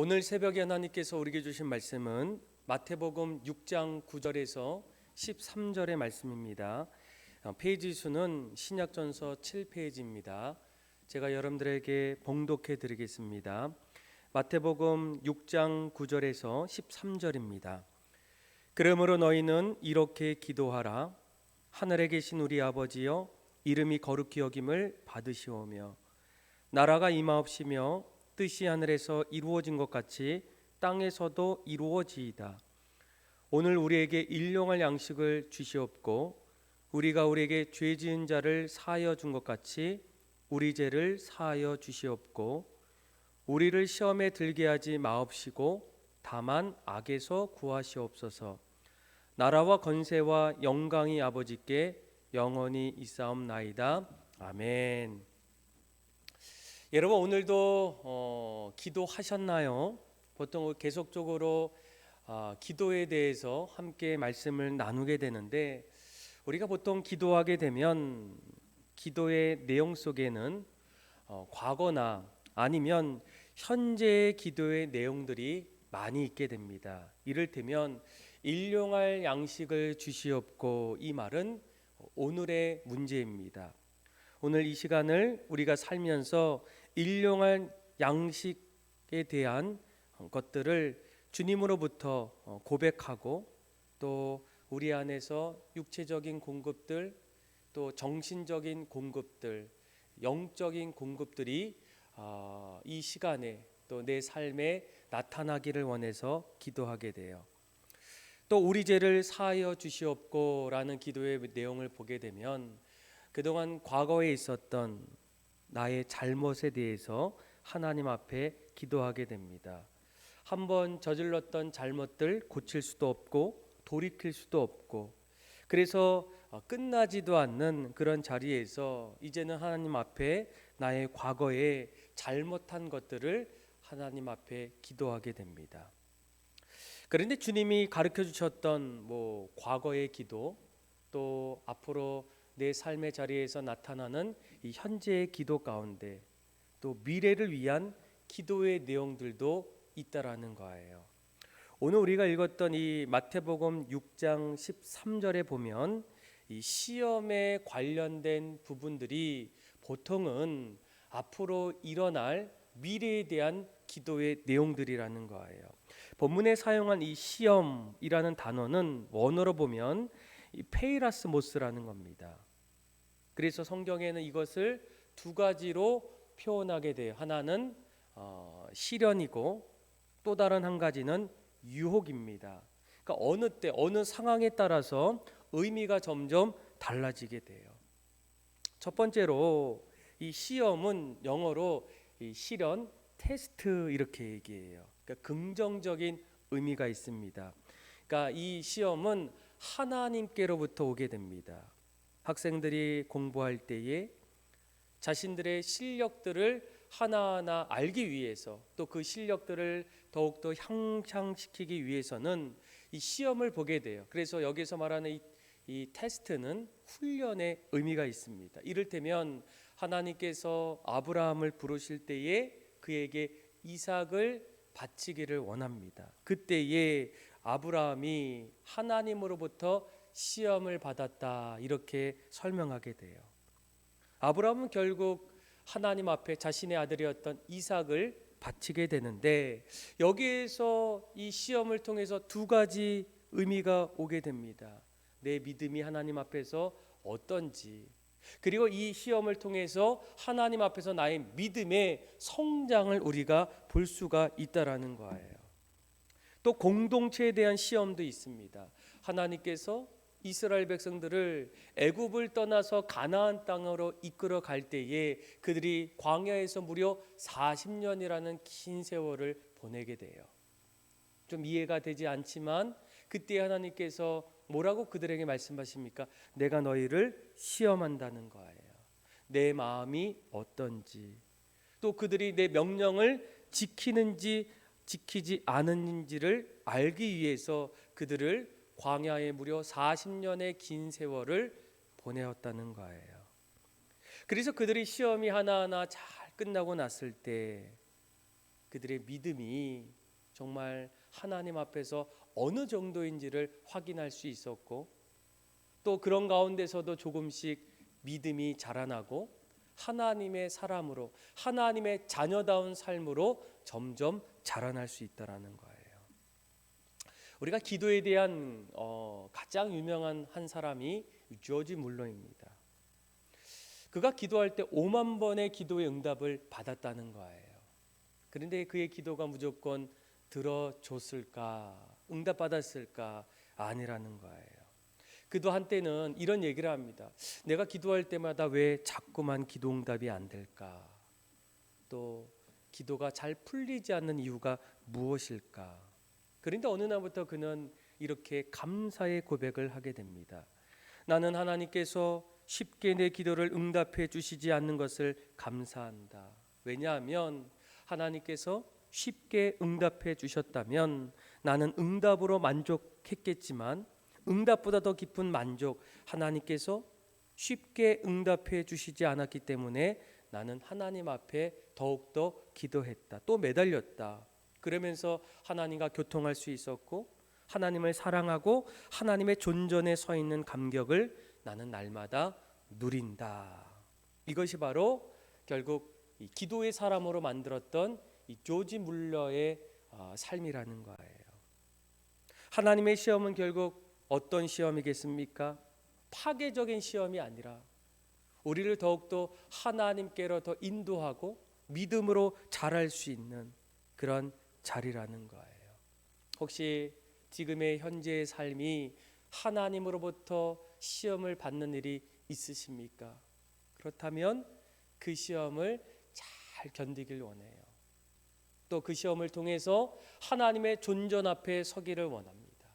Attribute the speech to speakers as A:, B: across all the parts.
A: 오늘 새벽에 하나님께서 우리에게 주신 말씀은 마태복음 6장 9절에서 13절의 말씀입니다. 페이지 수는 신약전서 7페이지입니다. 제가 여러분들에게 봉독해 드리겠습니다. 마태복음 6장 9절에서 13절입니다. 그러므로 너희는 이렇게 기도하라. 하늘에 계신 우리 아버지여, 이름이 거룩히 여김을 받으시오며 나라가 임하옵시며 뜻이 하늘에서 이루어진 것 같이 땅에서도 이루어지이다. 오늘 우리에게 일용할 양식을 주시옵고 우리가 우리에게 죄 지은 자를 사하여 준 것 같이 우리 죄를 사하여 주시옵고 우리를 시험에 들게 하지 마옵시고 다만 악에서 구하시옵소서. 나라와 건세와 영광이 아버지께 영원히 있사옵나이다. 아멘. 여러분, 오늘도 기도하셨나요? 보통 계속적으로 기도에 대해서 함께 말씀을 나누게 되는데, 우리가 보통 기도하게 되면 기도의 내용 속에는 과거나 아니면 현재의 기도의 내용들이 많이 있게 됩니다. 이를테면 일용할 양식을 주시옵고, 이 말은 오늘의 문제입니다. 오늘 이 시간을 우리가 살면서 일용할 양식에 대한 것들을 주님으로부터 고백하고, 또 우리 안에서 육체적인 공급들, 또 정신적인 공급들, 영적인 공급들이 이 시간에 또 내 삶에 나타나기를 원해서 기도하게 돼요. 또 우리 죄를 사하여 주시옵고 라는 기도의 내용을 보게 되면 그동안 과거에 있었던 나의 잘못에 대해서 하나님 앞에 기도하게 됩니다. 한번 저질렀던 잘못들 고칠 수도 없고 돌이킬 수도 없고, 그래서 끝나지도 않는 그런 자리에서 이제는 하나님 앞에 나의 과거에 잘못한 것들을 하나님 앞에 기도하게 됩니다. 그런데 주님이 가르쳐 주셨던 과거의 기도, 또 앞으로 내 삶의 자리에서 나타나는 이 현재의 기도 가운데 또 미래를 위한 기도의 내용들도 있다라는 거예요. 오늘 우리가 읽었던 이 마태복음 6장 13절에 보면 이 시험에 관련된 부분들이 보통은 앞으로 일어날 미래에 대한 기도의 내용들이라는 거예요. 본문에 사용한 이 시험이라는 단어는 원어로 보면 이 페이라스모스라는 겁니다. 그래서 성경에는 이것을 두 가지로 표현하게 돼요. 하나는 시련이고 또 다른 한 가지는 유혹입니다. 그러니까 어느 때 어느 상황에 따라서 의미가 점점 달라지게 돼요. 첫 번째로 이 시험은 영어로 이 시련, 테스트 이렇게 얘기해요. 그러니까 긍정적인 의미가 있습니다. 그러니까 이 시험은 하나님께로부터 오게 됩니다. 학생들이 공부할 때에 자신들의 실력들을 하나하나 알기 위해서, 또 그 실력들을 더욱더 향상시키기 위해서는 이 시험을 보게 돼요. 그래서 여기서 말하는 이 테스트는 훈련의 의미가 있습니다. 이를테면 하나님께서 아브라함을 부르실 때에 그에게 이삭을 바치기를 원합니다. 그때에 아브라함이 하나님으로부터 시험을 받았다, 이렇게 설명하게 돼요. 아브라함은 결국 하나님 앞에 자신의 아들이었던 이삭을 바치게 되는데, 여기에서 이 시험을 통해서 두 가지 의미가 오게 됩니다. 내 믿음이 하나님 앞에서 어떤지, 그리고 이 시험을 통해서 하나님 앞에서 나의 믿음의 성장을 우리가 볼 수가 있다라는 거예요. 또 공동체에 대한 시험도 있습니다. 하나님께서 이스라엘 백성들을 애굽을 떠나서 가나안 땅으로 이끌어 갈 때에 그들이 광야에서 무려 40년이라는 긴 세월을 보내게 돼요. 좀 이해가 되지 않지만 그때 하나님께서 뭐라고 그들에게 말씀하십니까? 내가 너희를 시험한다는 거예요. 내 마음이 어떤지, 또 그들이 내 명령을 지키는지 지키지 않은지를 알기 위해서 그들을 광야에 무려 40년의 긴 세월을 보내었다는 거예요. 그래서 그들이 시험이 하나하나 잘 끝나고 났을 때 그들의 믿음이 정말 하나님 앞에서 어느 정도인지를 확인할 수 있었고, 또 그런 가운데서도 조금씩 믿음이 자라나고 하나님의 사람으로, 하나님의 자녀다운 삶으로 점점 자라날 수 있다라는 거예요. 우리가 기도에 대한 가장 유명한 한 사람이 조지 물러입니다. 그가 기도할 때 5만 번의 기도의 응답을 받았다는 거예요. 그런데 그의 기도가 무조건 들어줬을까, 응답받았을까? 아니라는 거예요. 그도 한때는 이런 얘기를 합니다. 내가 기도할 때마다 왜 자꾸만 기도 응답이 안 될까? 또 기도가 잘 풀리지 않는 이유가 무엇일까? 그런데 어느 날부터 그는 이렇게 감사의 고백을 하게 됩니다. 나는 하나님께서 쉽게 내 기도를 응답해 주시지 않는 것을 감사한다. 왜냐하면 하나님께서 쉽게 응답해 주셨다면 나는 응답으로 만족했겠지만 응답보다 더 깊은 만족, 하나님께서 쉽게 응답해 주시지 않았기 때문에 나는 하나님 앞에 더욱더 기도했다. 또 매달렸다. 그러면서 하나님과 교통할 수 있었고 하나님을 사랑하고 하나님의 존전에 서 있는 감격을 나는 날마다 누린다. 이것이 바로 결국 이 기도의 사람으로 만들었던 이 조지 물러의 삶이라는 거예요. 하나님의 시험은 결국 어떤 시험이겠습니까? 파괴적인 시험이 아니라 우리를 더욱더 하나님께로 더 인도하고 믿음으로 자랄 수 있는 그런 자리라는 거예요. 혹시 지금의 현재의 삶이 하나님으로부터 시험을 받는 일이 있으십니까? 그렇다면 그 시험을 잘 견디길 원해요. 또 그 시험을 통해서 하나님의 존전 앞에 서기를 원합니다.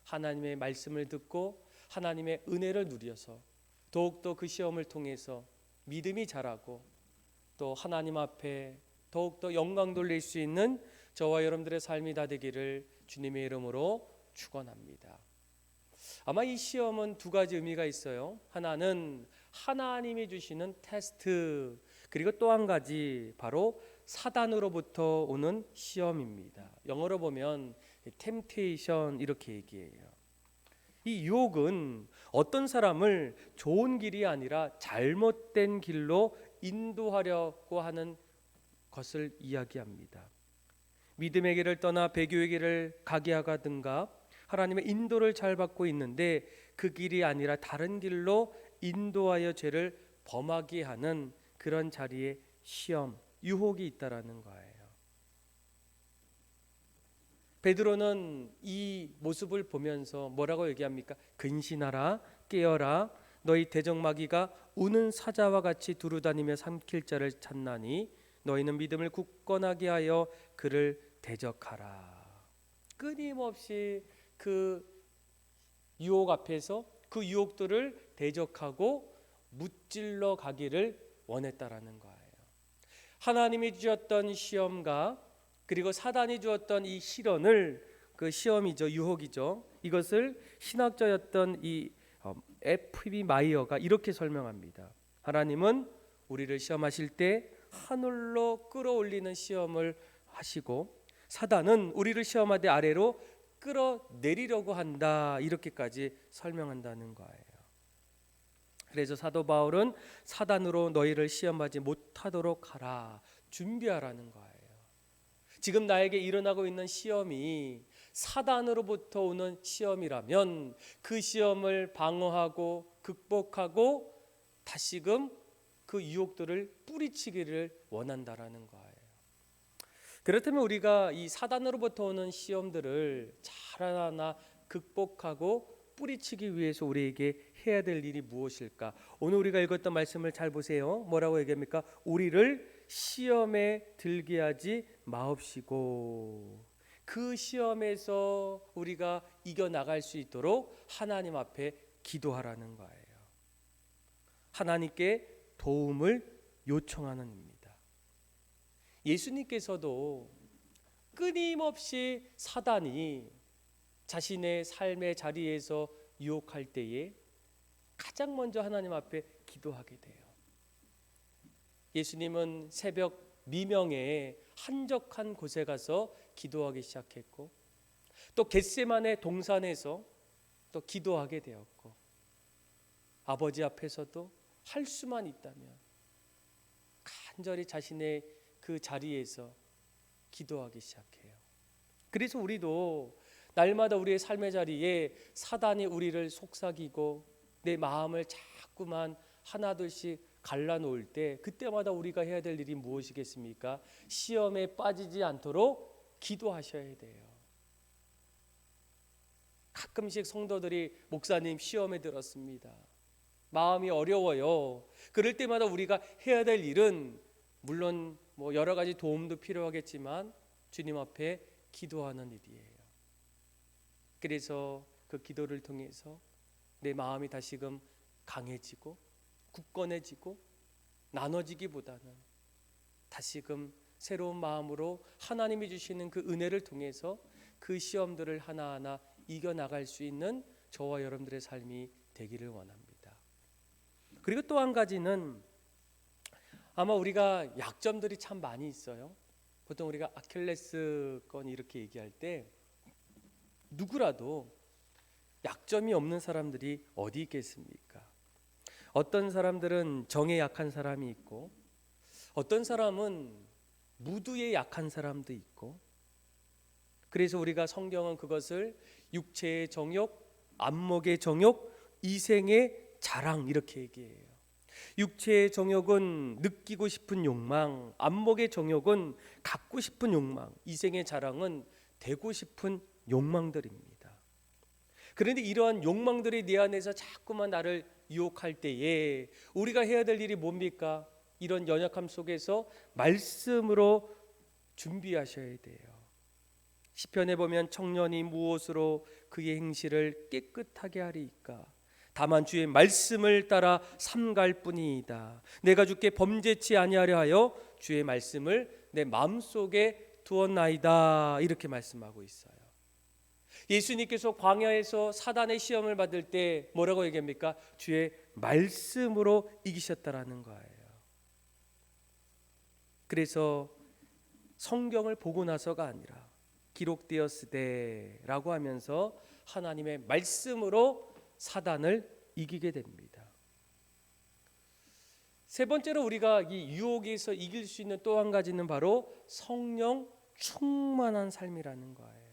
A: 하나님의 말씀을 듣고 하나님의 은혜를 누려서 더욱더 그 시험을 통해서 믿음이 자라고 또 하나님 앞에 더욱더 영광 돌릴 수 있는 저와 여러분들의 삶이 다 되기를 주님의 이름으로 축원합니다. 아마 이 시험은 두 가지 의미가 있어요. 하나는 하나님이 주시는 테스트, 그리고 또 한 가지 바로 사단으로부터 오는 시험입니다. 영어로 보면 temptation 이렇게 얘기해요. 이 유혹은 어떤 사람을 좋은 길이 아니라 잘못된 길로 인도하려고 하는 것을 이야기합니다. 믿음의 길을 떠나 배교의 길을 가게 하가든가 하나님의 인도를 잘 받고 있는데 그 길이 아니라 다른 길로 인도하여 죄를 범하게 하는 그런 자리에 시험, 유혹이 있다라는 거예요. 베드로는 이 모습을 보면서 뭐라고 얘기합니까? 근신하라, 깨어라, 너희 대적마귀가 우는 사자와 같이 두루다니며 삼킬 자를 찾나니 너희는 믿음을 굳건하게 하여 그를 대적하라. 끊임없이 그 유혹 앞에서 그 유혹들을 대적하고 무찔러 가기를 원했다라는 거예요. 하나님이 주셨던 시험과 그리고 사단이 주었던 이 시련을, 그 시험이죠, 유혹이죠, 이것을 신학자였던 이 F.B. 마이어가 이렇게 설명합니다. 하나님은 우리를 시험하실 때 하늘로 끌어올리는 시험을 하시고 사단은 우리를 시험하되 아래로 끌어내리려고 한다, 이렇게까지 설명한다는 거예요. 그래서 사도 바울은 사단으로 너희를 시험하지 못하도록 하라, 준비하라는 거예요. 지금 나에게 일어나고 있는 시험이 사단으로부터 오는 시험이라면 그 시험을 방어하고 극복하고 다시금 그 유혹들을 뿌리치기를 원한다라는 거예요. 그렇다면 우리가 이 사단으로부터 오는 시험들을 잘 하나 극복하고 뿌리치기 위해서 우리에게 해야 될 일이 무엇일까? 오늘 우리가 읽었던 말씀을 잘 보세요. 뭐라고 얘기합니까? 우리를 시험에 들게 하지 마옵시고, 그 시험에서 우리가 이겨나갈 수 있도록 하나님 앞에 기도하라는 거예요. 하나님께 도움을 요청하는 입니다. 예수님께서도 끊임없이 사단이 자신의 삶의 자리에서 유혹할 때에 가장 먼저 하나님 앞에 기도하게 돼요. 예수님은 새벽 미명에 한적한 곳에 가서 기도하기 시작했고, 또 겟세마네 동산에서 또 기도하게 되었고, 아버지 앞에서도 할 수만 있다면 간절히 자신의 그 자리에서 기도하기 시작해요. 그래서 우리도 날마다 우리의 삶의 자리에 사단이 우리를 속삭이고 내 마음을 자꾸만 하나둘씩 갈라놓을 때, 그때마다 우리가 해야 될 일이 무엇이겠습니까? 시험에 빠지지 않도록 기도하셔야 돼요. 가끔씩 성도들이 목사님 시험에 들었습니다, 마음이 어려워요. 그럴 때마다 우리가 해야 될 일은 물론 뭐 여러 가지 도움도 필요하겠지만 주님 앞에 기도하는 일이에요. 그래서 그 기도를 통해서 내 마음이 다시금 강해지고 굳건해지고 나눠지기보다는 다시금 새로운 마음으로 하나님이 주시는 그 은혜를 통해서 그 시험들을 하나하나 이겨나갈 수 있는 저와 여러분들의 삶이 되기를 원합니다. 그리고 또 한 가지는, 아마 우리가 약점들이 참 많이 있어요. 보통 우리가 아킬레스건 이렇게 얘기할 때 누구라도 약점이 없는 사람들이 어디 있겠습니까? 어떤 사람들은 정에 약한 사람이 있고, 어떤 사람은 무드에 약한 사람도 있고, 그래서 우리가 성경은 그것을 육체의 정욕, 안목의 정욕, 이생의 자랑 이렇게 얘기해요. 육체의 정욕은 느끼고 싶은 욕망, 안목의 정욕은 갖고 싶은 욕망, 이생의 자랑은 되고 싶은 욕망들입니다. 그런데 이러한 욕망들이 내 안에서 자꾸만 나를 유혹할 때에 우리가 해야 될 일이 뭡니까? 이런 연약함 속에서 말씀으로 준비하셔야 돼요. 시편에 보면 청년이 무엇으로 그의 행실을 깨끗하게 하리이까? 다만 주의 말씀을 따라 삼갈 뿐이이다. 내가 주께 범죄치 아니하려 하여 주의 말씀을 내 마음속에 두었나이다. 이렇게 말씀하고 있어요. 예수님께서 광야에서 사단의 시험을 받을 때 뭐라고 얘기합니까? 주의 말씀으로 이기셨다라는 거예요. 그래서 성경을 보고 나서가 아니라 기록되었으되라고 하면서 하나님의 말씀으로 사단을 이기게 됩니다. 세 번째로 우리가 이 유혹에서 이길 수 있는 또 한 가지는 바로 성령 충만한 삶이라는 거예요.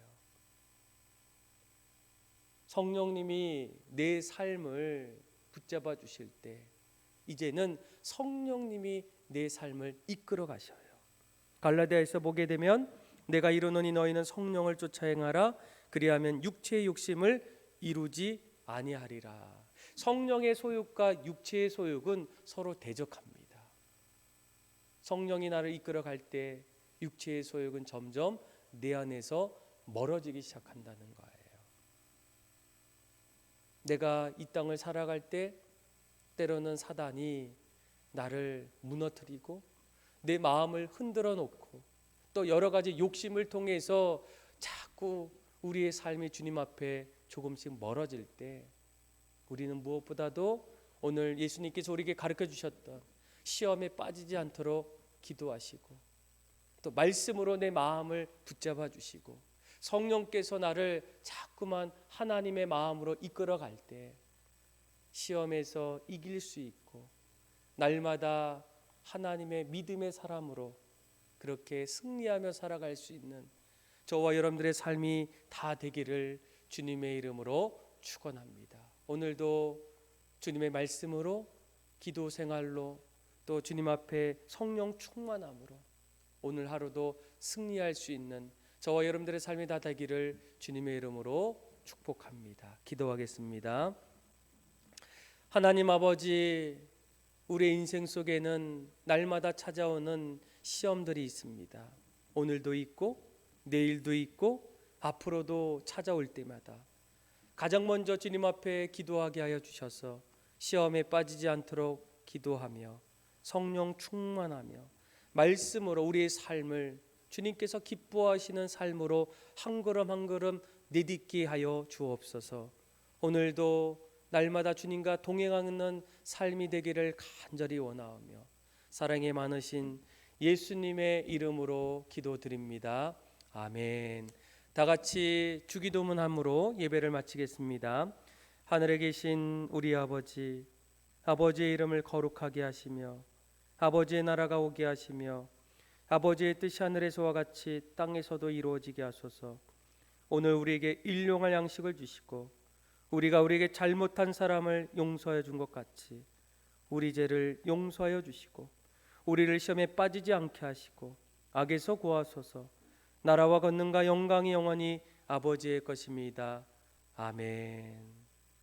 A: 성령님이 내 삶을 붙잡아 주실 때 이제는 성령님이 내 삶을 이끌어 가셔요. 갈라디아에서 보게 되면 내가 이르노니 너희는 성령을 쫓아 행하라, 그리하면 육체의 욕심을 이루지 아니하리라. 성령의 소욕과 육체의 소욕은 서로 대적합니다. 성령이 나를 이끌어 갈 때 육체의 소욕은 점점 내 안에서 멀어지기 시작한다는 거예요. 내가 이 땅을 살아갈 때 때로는 사단이 나를 무너뜨리고 내 마음을 흔들어 놓고 또 여러 가지 욕심을 통해서 자꾸 우리의 삶이 주님 앞에 조금씩 멀어질 때 우리는 무엇보다도 오늘 예수님께서 우리에게 가르쳐 주셨던 시험에 빠지지 않도록 기도하시고 또 말씀으로 내 마음을 붙잡아 주시고 성령께서 나를 자꾸만 하나님의 마음으로 이끌어 갈 때 시험에서 이길 수 있고 날마다 하나님의 믿음의 사람으로 그렇게 승리하며 살아갈 수 있는 저와 여러분들의 삶이 다 되기를 주님의 이름으로 축원합니다. 오늘도 주님의 말씀으로 기도 생활로 또 주님 앞에 성령 충만함으로 오늘 하루도 승리할 수 있는 저와 여러분들의 삶이 다 되기를 주님의 이름으로 축복합니다. 기도하겠습니다. 하나님 아버지, 우리의 인생 속에는 날마다 찾아오는 시험들이 있습니다. 오늘도 있고 내일도 있고 앞으로도 찾아올 때마다 가장 먼저 주님 앞에 기도하게 하여 주셔서 시험에 빠지지 않도록 기도하며 성령 충만하며 말씀으로 우리의 삶을 주님께서 기뻐하시는 삶으로 한 걸음 한 걸음 내딛게 하여 주옵소서. 오늘도 날마다 주님과 동행하는 삶이 되기를 간절히 원하오며 사랑에 많으신 예수님의 이름으로 기도드립니다. 아멘. 다 같이 주기도문 함으로 예배를 마치겠습니다. 하늘에 계신 우리 아버지, 아버지의 이름을 거룩하게 하시며 아버지의 나라가 오게 하시며 아버지의 뜻이 하늘에서와 같이 땅에서도 이루어지게 하소서. 오늘 우리에게 일용할 양식을 주시고 우리가 우리에게 잘못한 사람을 용서해 준 것 같이 우리 죄를 용서하여 주시고 우리를 시험에 빠지지 않게 하시고 악에서 구하소서. 나라와 권능과 영광이 영원히 아버지의 것입니다. 아멘.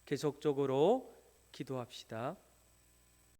A: 계속적으로 기도합시다.